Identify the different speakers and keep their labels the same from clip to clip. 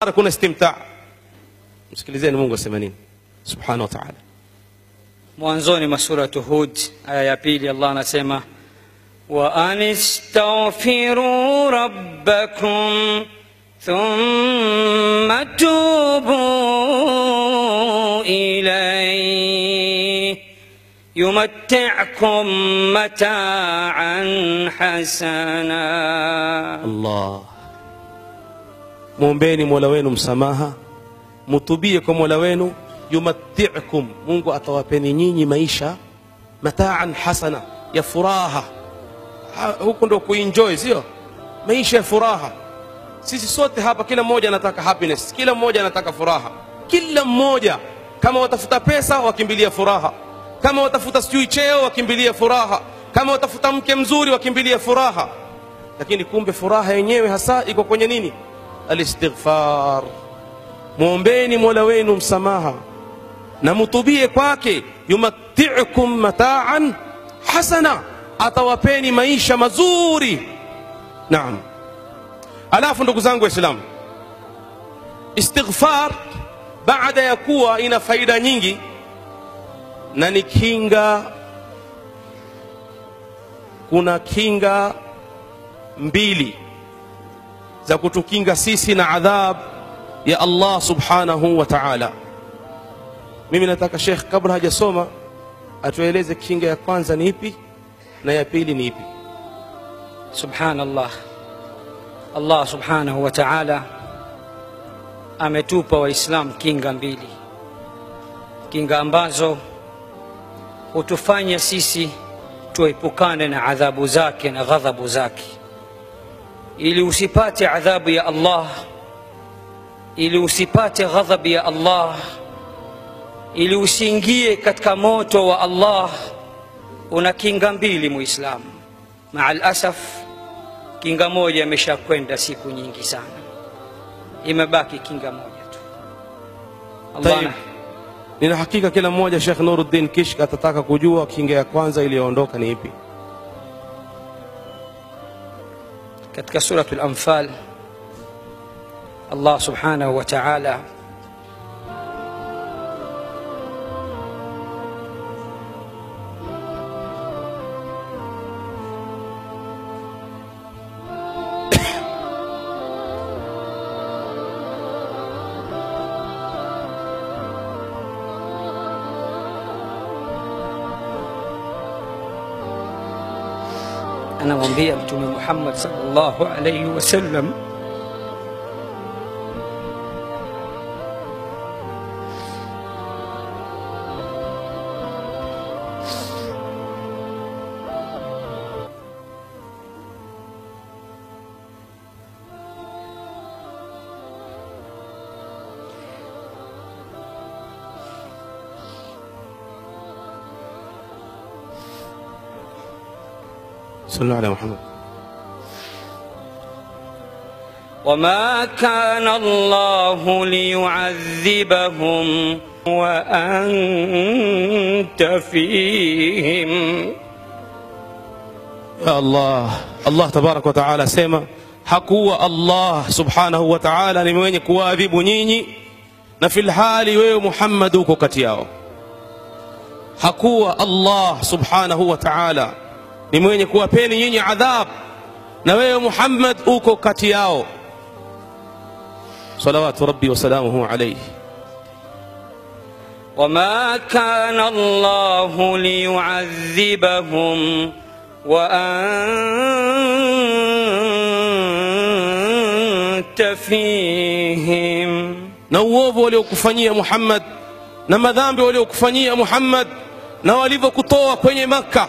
Speaker 1: kuna istimta. Msikilizeni Mungu asema nini subhanahu wa ta'ala.
Speaker 2: Mwanzoni mwa sura Hud aya ya pili Allah anasema wa anistaghfiru rabbakum thumma tubu ilayhi yumatti'ukum mata'an hasana.
Speaker 1: Allah, muombeeni Mola wenu msamaha, mutubie kwa Mola wenu, yumatti'ukum, Mungu atawapeni nyinyi maisha mata'an hasana, ya furaha. Huko ndo kuenjoy, sio maisha ya furaha. Sisi sote hapa kila mmoja anataka happiness, kila mmoja anataka furaha. Kila mmoja, kama watafuta pesa wakimbilia furaha, kama watafuta sijui cheo wakimbilia furaha, kama watafuta mke mzuri wakimbilia furaha. Lakini kumbe furaha yenyewe hasa iko kwenye nini? Alistighfar. Muombeeni Mola wenu msamaha na mutubie kwake, yumatti'ukum mata'an hasana, atawapeni maisha mazuri. Naam. Alafu ndugu zangu Waislamu, istighfar baada ya kuwa ina faida nyingi na ni kinga, kuna kinga mbili za kutukinga sisi na adhab ya Allah subhanahu wa ta'ala. Mimi nataka Sheikh kabla hajasoma atueleze kinga ya kwanza ni ipi na ya pili ni ipi.
Speaker 2: Subhanallah, Allah subhanahu wa ta'ala ametupa Waislamu kinga mbili, kinga ambazo hutufanya sisi tuepukane na adhabu zake na ghadhabu zake. Ili usipate adhabu ya Allah, ili usipate ghadhabu ya Allah, ili usiingie katika moto wa Allah, una kinga mbili Muislamu. Maal asaf, kinga moja imeshakwenda siku nyingi sana, imebaki kinga moja tu. Allah,
Speaker 1: nina hakika kila mmoja Sheikh Nuruddin Kishk atataka kujua kinga ya kwanza iliyoondoka ni ipi.
Speaker 2: katika suratul Anfal Allah subhanahu wa ta'ala anamwambia Mtume Muhammad sallallahu alayhi wasallam,
Speaker 1: صلى الله على محمد.
Speaker 2: وما كان الله ليعذبهم وأنت فيهم.
Speaker 1: يا الله، الله تبارك وتعالى سema hakuwa Allah subhanahu wa ta'ala ni mwenye kuadhibu nyinyi na fil hali wewe Muhammad uko kati yao. Hakuwa Allah subhanahu wa ta'ala ni mwenye kuwapeni nyinyi adhab na wewe Muhammad uko kati yao. Salawatu rabbi wa salamuhu alayhi.
Speaker 2: وما كان الله ليعذبهم وأنت فيهم.
Speaker 1: na uovu waliokufanyia Muhammad na madhambi waliokufanyia Muhammad na walivyokutoa kwenye Makkah.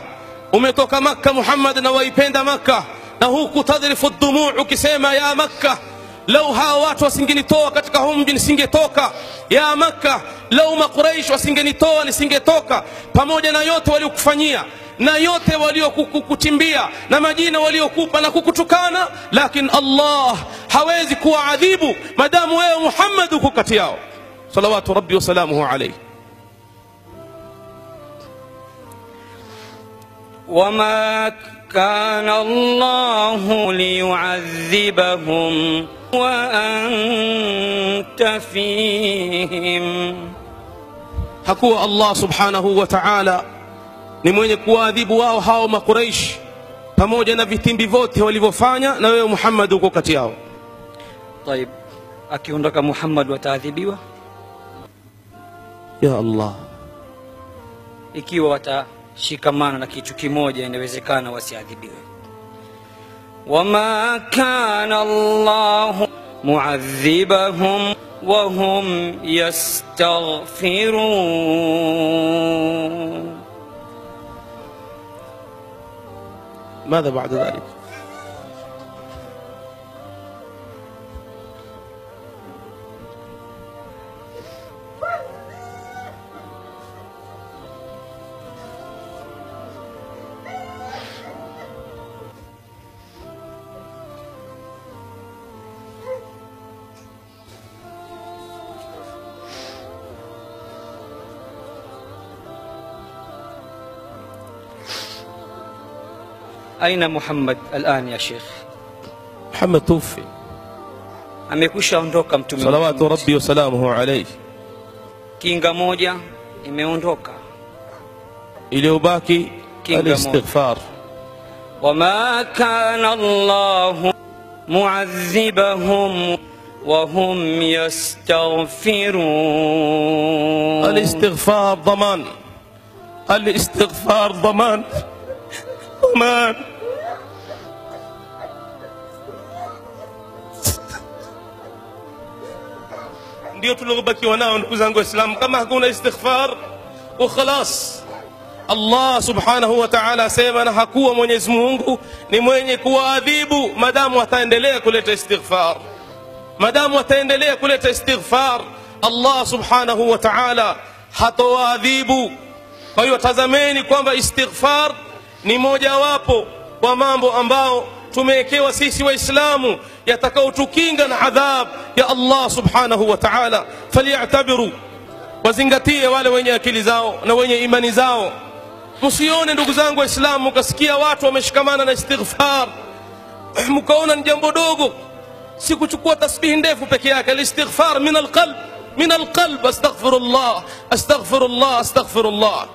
Speaker 1: Umetoka Makkah Muhammad na waipenda Makkah, na huku tadrifu dumu ukisema ya Makkah, lau hawa watu wasingenitoa katika huu mji nisingetoka. Ya Makkah, lau Makuraish wasingenitoa nisingetoka. Pamoja na yote waliokufanyia na yote waliokuchimbia na majina waliokupa na kukutukana, lakini Allah hawezi kuadhibu madamu wewe Muhammad uko kati yao. Salawatu rabbi wa salamuhu alayhi.
Speaker 2: وما كان الله ليعذبهم وأنت فيهم.
Speaker 1: hakuwa Allah subhanahu wa ta'ala ni mwenye kuadhibu wao hao makuraish pamoja na vitimbi vyote walivyofanya, na wewe Muhammad uko kati yao.
Speaker 2: طيب, akiondoka Muhammad wataadhibiwa?
Speaker 1: Ya Allah,
Speaker 2: ikiwa watashikamana na kitu kimoja inawezekana wasiadhibiwe. wama kana Allahu mu'adhibahum wa hum yastaghfirun.
Speaker 1: ماذا بعد ذلك؟
Speaker 2: أين محمد الآن يا شيخ؟
Speaker 1: محمد توفي
Speaker 2: amekwisha ondoka mtume
Speaker 1: salawatu rabbi wa salamuhu alayhi.
Speaker 2: Kinga moja imeondoka,
Speaker 1: iliyobaki al-istighfar.
Speaker 2: wama kana Allahu mu'adhibahum wa hum yastaghfirun.
Speaker 1: al-istighfar dhaman, al-istighfar dhaman. ضمان. ndio tuliobakiwa nao ndugu zangu Waislamu. Kama hakuna istighfar khalas. Allah subhanahu wa ta'ala asema, na hakuwa Mwenyezi Mungu ni mwenye kuadhibu madamu ataendelea kuleta istighfar. Madamu ataendelea kuleta istighfar, Allah subhanahu wa ta'ala hatoadhibu. Kwa hiyo tazameni kwamba istighfar ni mojawapo wa mambo ambao tumewekewa sisi Waislamu yatakaotukinga na adhab ya Allah subhanahu wa ta'ala. Faliyatabiru, wazingatie wale wenye akili zao na wenye imani zao. Msione ndugu zangu Waislamu kasikia watu wameshikamana na istighfar mkaona ni jambo dogo. Si kuchukua tasbih ndefu peke yake. Al-istighfar min al-qalb, min al-qalb. Astaghfirullah, astaghfirullah, astaghfirullah.